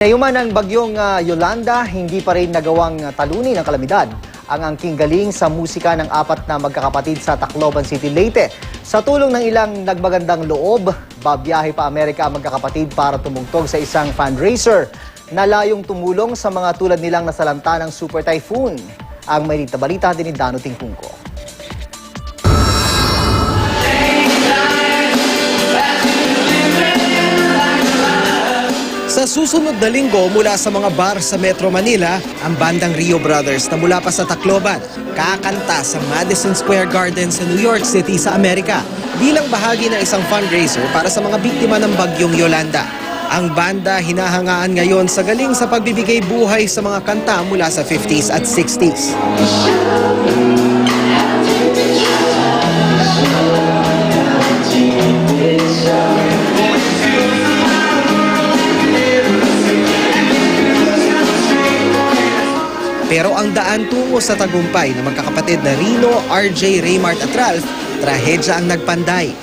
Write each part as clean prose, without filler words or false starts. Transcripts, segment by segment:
Nayuman ang bagyong Yolanda, hindi pa rin nagawang talunin ng kalamidad ang angking galing sa musika ng apat na magkakapatid sa Tacloban City, Leyte. Sa tulong ng ilang nagmagandang loob, babiyahe pa Amerika ang magkakapatid para tumugtog sa isang fundraiser na layong tumulong sa mga tulad nilang nasalanta ng Super Typhoon. Ang may balita din ni Dano Tingkungko. Sa susunod na linggo mula sa mga bar sa Metro Manila, ang bandang Rio Brothers na mula pa sa Tacloban, kakanta sa Madison Square Garden sa New York City sa Amerika bilang bahagi ng isang fundraiser para sa mga biktima ng bagyong Yolanda. Ang banda hinahangaan ngayon sa galing sa pagbibigay buhay sa mga kanta mula sa 50s at 60s. Pero ang daan tungo sa tagumpay ng magkakapatid na Rino, RJ, Raymart at Ralph, trahedya ang nagpanday.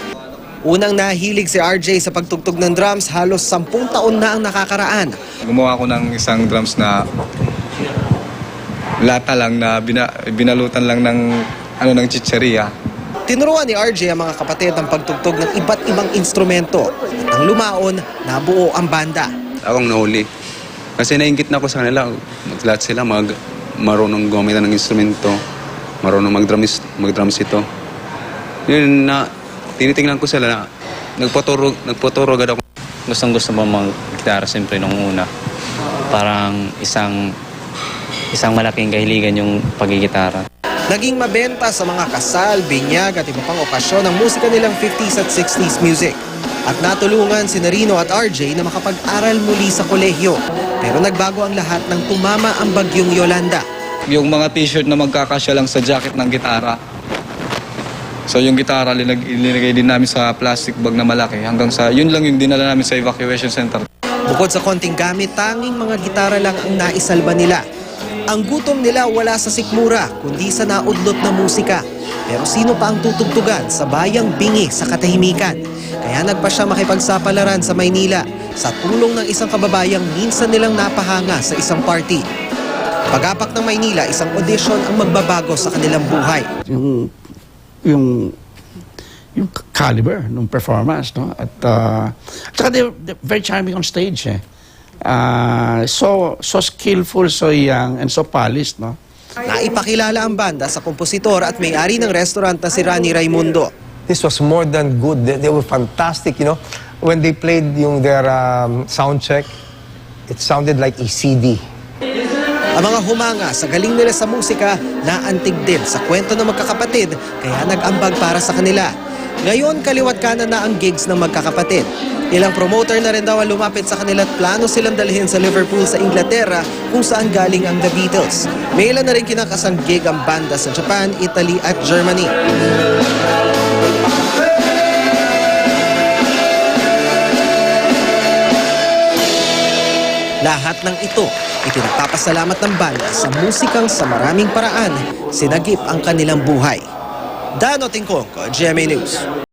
Unang nahilig si RJ sa pagtugtog ng drums, halos 10 taon na ang nakakaraan. Gumawa ko ng isang drums na lata lang na binalutan lang ng chicheria. Tinuruan ni RJ ang mga kapatid ang pagtugtog ng iba't ibang instrumento. At ang lumaon, nabuo ang banda. Akong nahuli. Kasi nainggit na ako sa kanila. Lahat sila marunong gumamit ng instrumento, marunong mag-drums ito. Yun na, tinitingnan ko sila na nagputuro agad ako. Gustong-gusto mo mag-gitara siyempre nung una. Parang isang malaking kahiligan yung pagigitara. Naging mabenta sa mga kasal, binyag at iba pang okasyon ang musika nilang 50s at 60s music. At natulungan si Rino at RJ na makapag-aral muli sa kolehiyo. Pero nagbago ang lahat nang tumama ang bagyong Yolanda. Yung mga t-shirt na magkakasya lang sa jacket ng gitara. So yung gitara linagay din namin sa plastic bag na malaki hanggang sa yun lang yung dinala namin sa evacuation center. Bukod sa konting gamit, tanging mga gitara lang ang naisalba nila. Ang gutom nila wala sa sikmura, kundi sa naudlot na musika. Pero sino pa ang tutugtugan sa bayang bingi sa katahimikan? Kaya nagpa siya makipagsapalaran sa Maynila sa tulong ng isang kababayang minsan nilang napahanga sa isang party. Pag-apak ng Maynila, isang audition ang magbabago sa kanilang buhay. Yung caliber ng performance, no? At saka they're very charming on stage, eh. So skillful, so young, and so polished, no? Naipakilala ang banda sa kompositor at may-ari ng restaurant na si Rani Raimundo. This was more than good. They were fantastic, you know. When they played their sound check, it sounded like a CD. Ang mga humanga sa galing nila sa musika, naantig din sa kwento ng magkakapatid, kaya nag-ambag para sa kanila. Ngayon, kaliwat kanan na ang gigs ng magkakapatid. Ilang promoter na rin daw ang lumapit sa kanila at plano silang dalhin sa Liverpool sa Inglaterra kung saan galing ang The Beatles. May ilan na rin kinakasang gig ang banda sa Japan, Italy at Germany. Lahat ng ito, ipinagpapasalamat ng banda sa musikang sa maraming paraan sinagip ang kanilang buhay. Dano Tingkungko, GMA News.